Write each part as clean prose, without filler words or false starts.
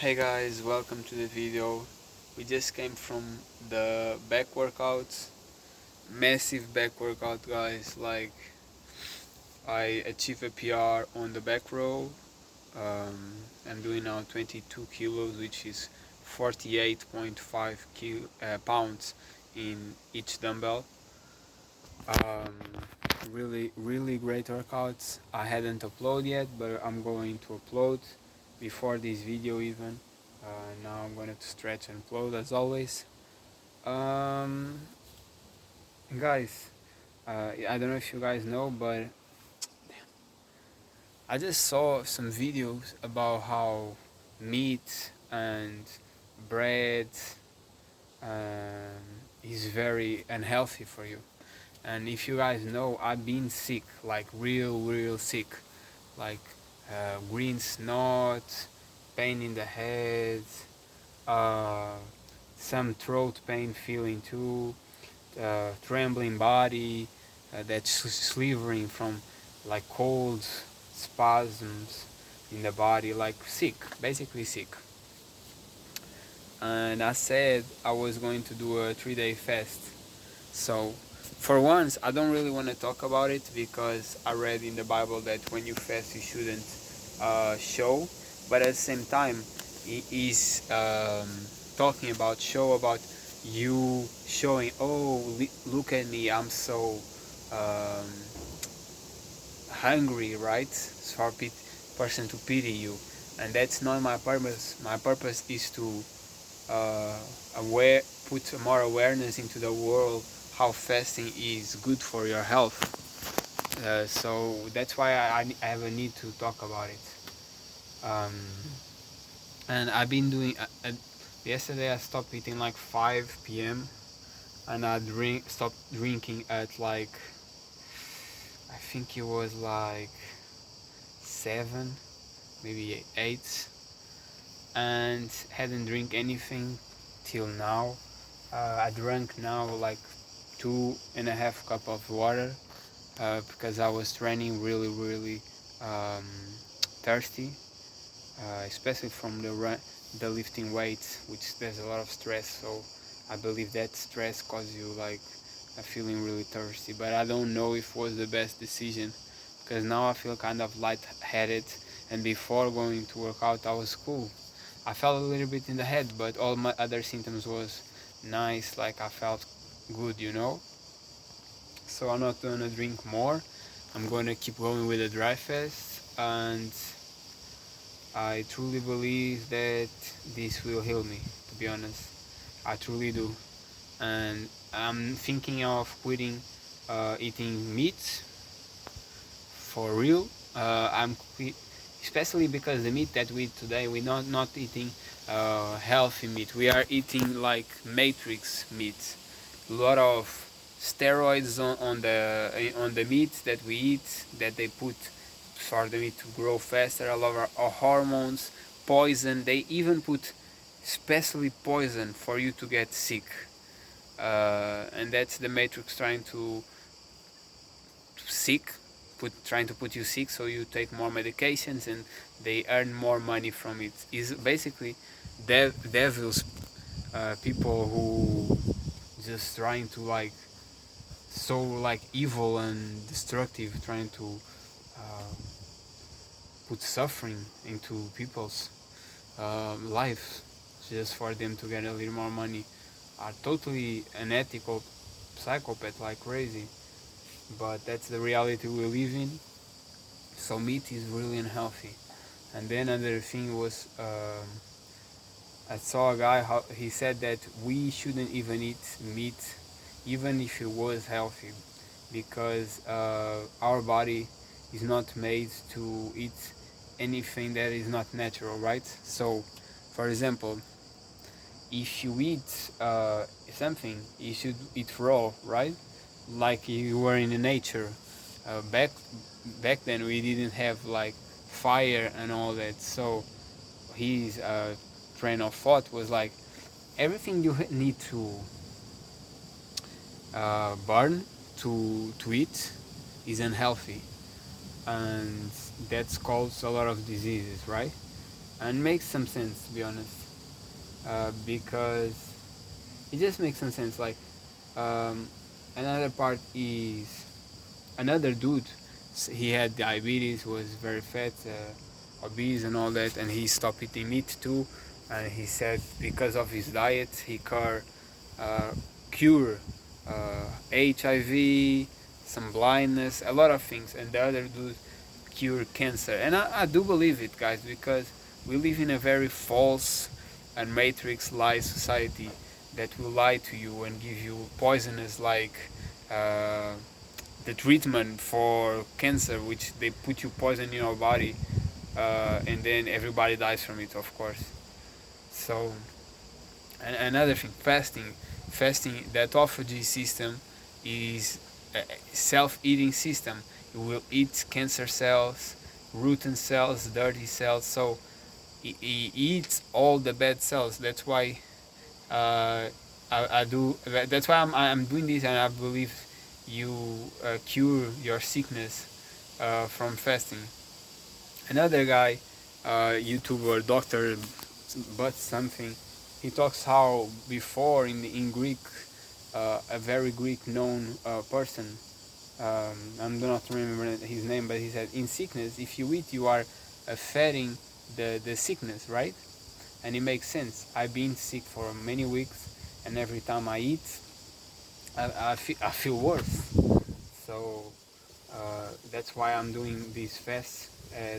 Hey guys, welcome to the video. We just came from the back workouts. Massive back workout, guys. Like, I achieved a PR on the back row. I'm doing now 22 kilos, which is 48.5 pounds in each dumbbell. Um, really great workouts. I hadn't uploaded yet, but I'm going to upload before this video even. Now I'm going to stretch and upload as always. Um, guys, I don't know if you guys know, but I just saw some videos about how meat and bread is very unhealthy for you. And if you guys know, I've been sick, like real sick, like green snot, pain in the head, uh, some throat pain feeling too, trembling body, that's slivering from like cold spasms in the body, like sick, basically sick. And I said I was going to do a 3-day fast. So for once, I don't really want to talk about it because I read in the Bible that when you fast, you shouldn't show. But at the same time, he is talking about show about you showing. Oh, look at me! I'm so um, hungry, right? For person to pity you, and that's not my purpose. My purpose is to uh, aware, put more awareness into the world how fasting is good for your health. So that's why I have a need to talk about it. Um, and I've been doing. Yesterday I stopped eating like 5 p.m. and I stopped drinking at like I think it was like 7, maybe 8, and hadn't drink anything till now. I drank now like 2.5 cup of water because I was training really um, thirsty, especially from the lifting weights, which there's a lot of stress. So I believe that stress causes you like feeling really thirsty. But I don't know if it was the best decision because now I feel kind of lightheaded. And before going to work out, I was cool. I felt a little bit in the head, but all my other symptoms was nice. Like I felt good. So I'm not gonna drink more. I'm gonna keep going with the dry fast, and I truly believe that this will heal me. To be honest, I truly do, and I'm thinking of quitting eating meat for real. Especially because the meat that we eat today, we're not eating healthy meat. We are eating like matrix meat. A lot of steroids on the meat that we eat that they put for the meat to grow faster. A lot of hormones, poison. They even put specially poison for you to get sick. And that's the matrix trying to sick trying to put you sick so you take more medications and they earn more money from it. Is basically devils, people who just trying to like so like evil and destructive, trying to uh, put suffering into people's lives just for them to get a little more money, are totally unethical psychopath like crazy. But that's the reality we live in. So meat is really unhealthy. And then another thing was, I saw a guy how he said that we shouldn't even eat meat, even if it was healthy, because our body is not made to eat anything that is not natural, right? So, for example, if you eat something, you should eat raw, right? Like you were in the nature. Back then we didn't have like fire and all that. So his train of thought was like everything you need to burn to eat is unhealthy, and that's causes a lot of diseases, right? and makes some sense, to be honest, because it just makes some sense. Like, um, another part is another dude. He had diabetes, was very fat, obese, and all that, and he stopped eating meat too. And he said because of his diet, he can cure HIV, some blindness, a lot of things. And the other dude cure cancer. And I do believe it, guys, because we live in a very false and matrix lie society that will lie to you and give you poisonous like uh, the treatment for cancer, which they put you poison in your body, and then everybody dies from it, of course. So, and another thing, fasting, the autophagy system is a self-eating system. It will eat cancer cells, rotten cells, dirty cells. So it eats all the bad cells. That's why I do. That's why I'm doing this, and I believe you cure your sickness from fasting. Another guy, YouTuber, Doctor, but something, he talks how before in Greek, a very Greek known person. I do not remember his name, but he said in sickness, if you eat, you are feeding the sickness, right? And it makes sense. I've been sick for many weeks, and every time I eat, I feel worse. So that's why I'm doing these fast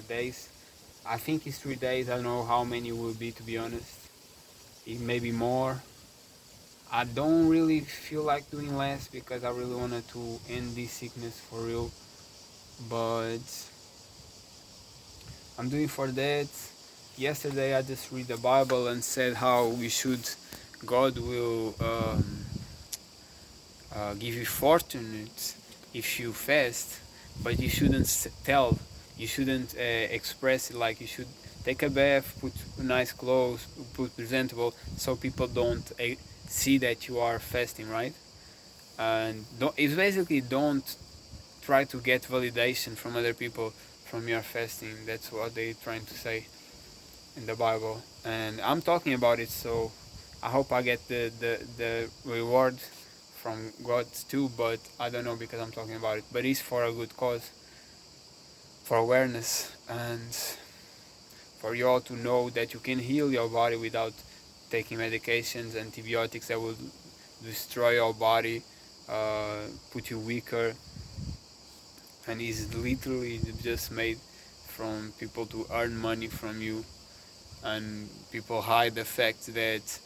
days. I think it's 3 days. I don't know how many it will be, to be honest. It may be more. I don't really feel like doing less because I really wanted to end this sickness for real. But I'm doing for that. Yesterday I just read the Bible and said how God will give you fortunate if you fast, but you shouldn't tell, you shouldn't express it. Like, you should take a bath, put nice clothes, put presentable, so people don't see that you are fasting, right? And it's basically don't try to get validation from other people from your fasting. That's what they're trying to say in the Bible, and I'm talking about it, so I hope I get the reward from God too, but I don't know because I'm talking about it. But it's for a good cause, for awareness, and for you all to know that you can heal your body without taking medications, antibiotics that will destroy your body, put you weaker, and is literally just made from people to earn money from you. And people hide the fact that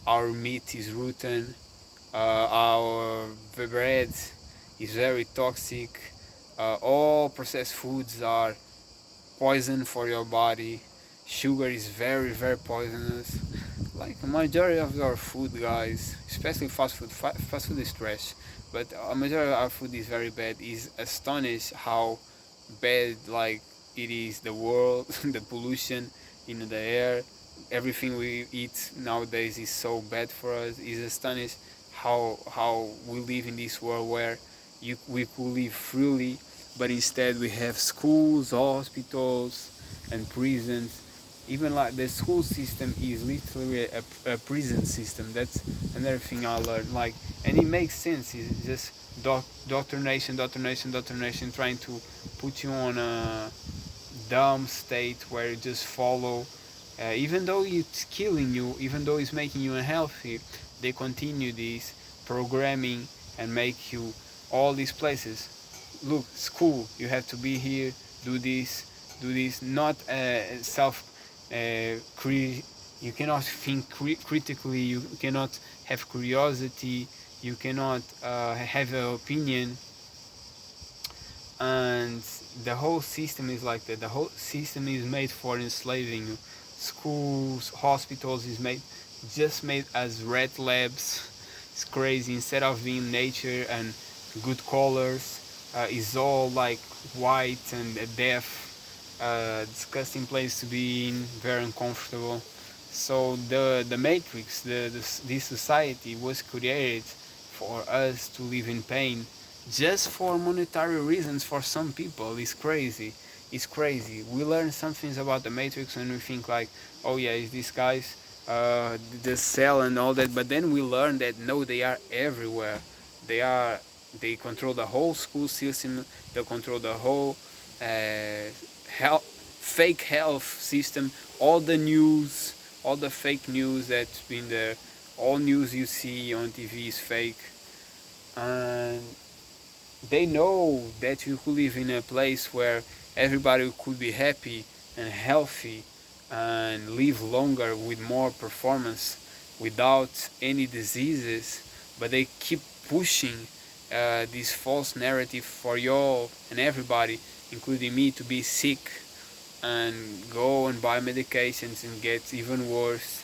our meat is rotten, our bread is very toxic, all processed foods are poison for your body, sugar is very very poisonous. Like a majority of our food, guys, especially fast food, fast food is trash, but a majority of our food is very bad. Is astonished how bad like it is, the world, the pollution in the air, everything we eat nowadays is so bad for us. Is astonished how we live in this world where we could live freely, but instead we have schools, hospitals, and prisons. Even like the school system is literally a prison system. That's another thing I learned. Like, and it makes sense. It's just doctrination, trying to put you on a dumb state where you just follow. Even though it's killing you, even though it's making you unhealthy, they continue this programming and make you all these places. Look, school, you have to be here, do this, not self you cannot think critically, you cannot have curiosity, you cannot have an opinion. And the whole system is like that. The whole system is made for enslaving you. Schools, hospitals is made as red labs. It's crazy. Instead of being nature and good colors, it's all like white and death. Disgusting place to be in, very uncomfortable. So the matrix, this society was created for us to live in pain, just for monetary reasons. For some people, it's crazy. It's crazy. We learn some things about the Matrix and we think like, oh yeah, it's these guys, the cell and all that. But then we learn that no, they are everywhere. They are. They control the whole school system. They control the whole health, fake health system. All the news, all the fake news that's been there. All news you see on TV is fake, and they know that you could live in a place where everybody could be happy and healthy and live longer with more performance without any diseases, but they keep pushing this false narrative for you all and everybody, including me, to be sick and go and buy medications and get even worse.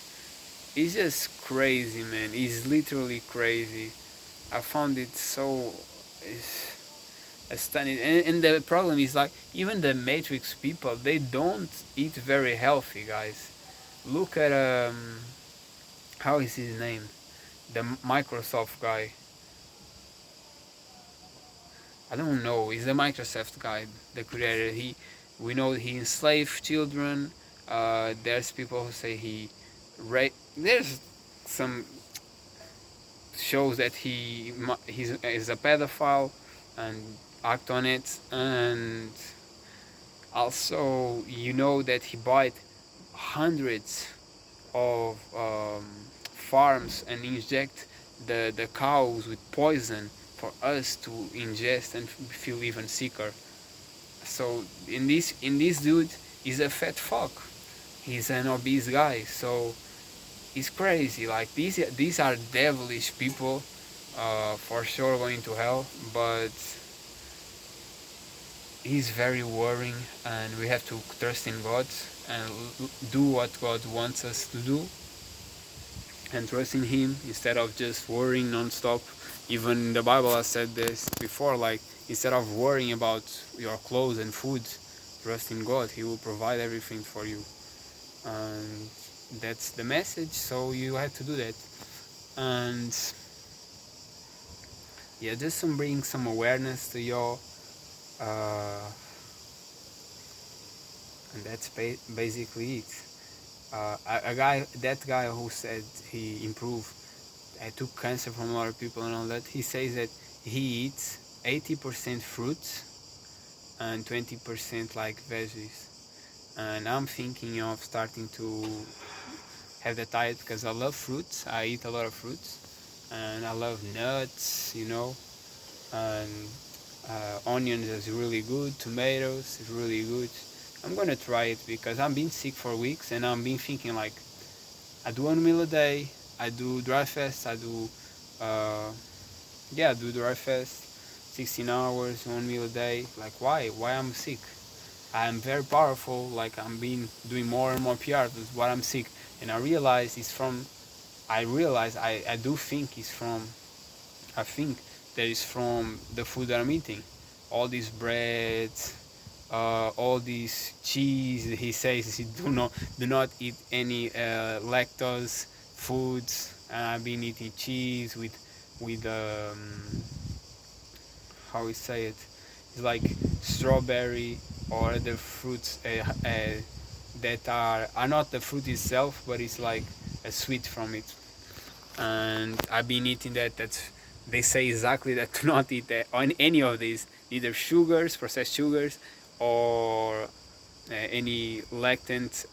It's just crazy, man. It's literally crazy. I found it so stunning. And the problem is like even the Matrix people, they don't eat very healthy, guys. Look at how is his name? The Microsoft guy. I don't know. He's the Microsoft guy, the creator. We know he enslaved children. There's people who say there's some shows that he's a pedophile and act on it, and also you know that he bought hundreds of farms and inject the cows with poison for us to ingest and feel even sicker. So in this dude is a fat fuck. He's an obese guy. So it's crazy. Like these are devilish people, for sure going to hell. But he's very worrying, and we have to trust in God and do what God wants us to do, and trust in Him instead of just worrying non-stop. Even in the Bible, I said this before. Like instead of worrying about your clothes and food, trust in God. He will provide everything for you, and that's the message. So you have to do that. And yeah, just to bring some awareness to y'all. And that's basically it. That guy who said he improved, I took cancer from a lot of people and all that. He says that he eats 80% fruits and 20% like veggies. And I'm thinking of starting to have that diet because I love fruits. I eat a lot of fruits, and I love nuts, and onions is really good. Tomatoes is really good. I'm gonna try it because I've been sick for weeks and I've been thinking like I do 1 meal a day, I do dry fast, I do dry fast, 16 hours, 1 meal a day. Like why I'm sick? I'm very powerful. Like I'm been doing more and more PR. That's why I'm sick. And I realize I do think it's from, I think that is from the food that I'm eating. All these breads, all these cheese. He says he do not eat any lactose foods. And I've been eating cheese with how we say it. It's like strawberry or other fruits that are not the fruit itself, but it's like a sweet from it. And I've been eating that. They say exactly that to not eat that on any of these, either sugars, processed sugars, or any lactant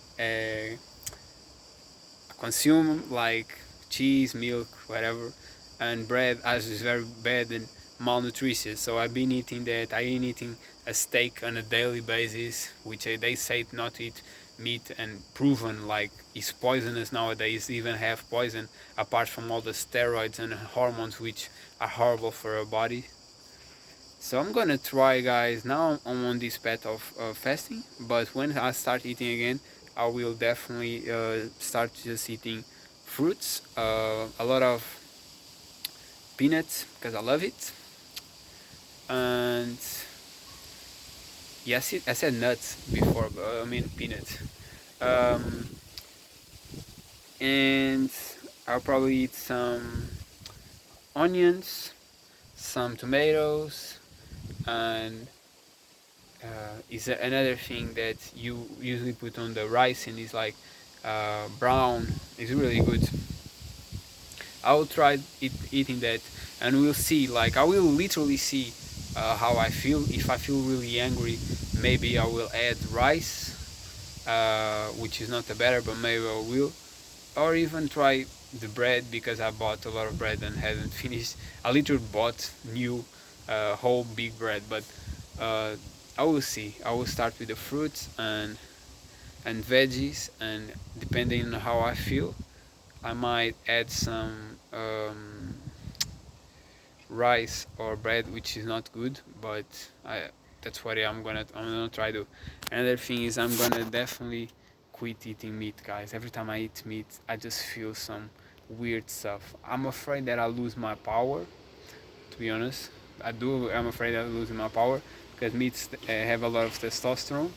consume like cheese, milk, whatever, and bread as is very bad and malnutritious. So I've been eating that. I've been eating a steak on a daily basis, which they say not to eat meat, and proven like is poisonous nowadays. Even have poison apart from all the steroids and hormones which are horrible for our body. So I'm gonna try, guys. Now I'm on this path of fasting, but when I start eating again, I will definitely start just eating fruits, a lot of peanuts because I love it, and yes, I said nuts before, but I mean peanuts. Um, and I'll probably eat some onions, some tomatoes, and is another thing that you usually put on the rice, and it's like brown. It's really good. I will try eating that, and we'll see. Like I will literally see how I feel. If I feel really angry, maybe I will add rice, which is not the better, but maybe I will, or even try the bread because I bought a lot of bread and hadn't finished. I literally bought new whole big bread, but uh, I will see. I will start with the fruits and veggies, and depending on how I feel, I might add some rice or bread, which is not good, but that's what I'm gonna try to. Another thing is I'm gonna definitely quit eating meat, guys. Every time I eat meat, I just feel some weird stuff. I'm afraid that I lose my power. To be honest, I'm afraid I'm losing my power because meats have a lot of testosterone.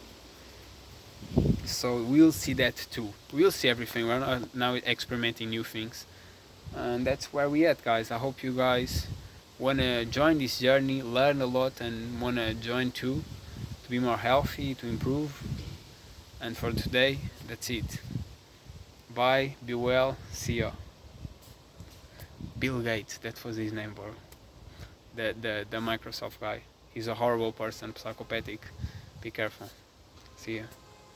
So we'll see that too. We'll see everything. We're now experimenting new things, and that's where we at, guys. I hope you guys wanna join this journey, learn a lot, and wanna join too to be more healthy, to improve. And for today, that's it. Bye. Be well. See ya. Bill Gates. That was his name, bro. The Microsoft guy. He's a horrible person, psychopathic. Be careful. See ya.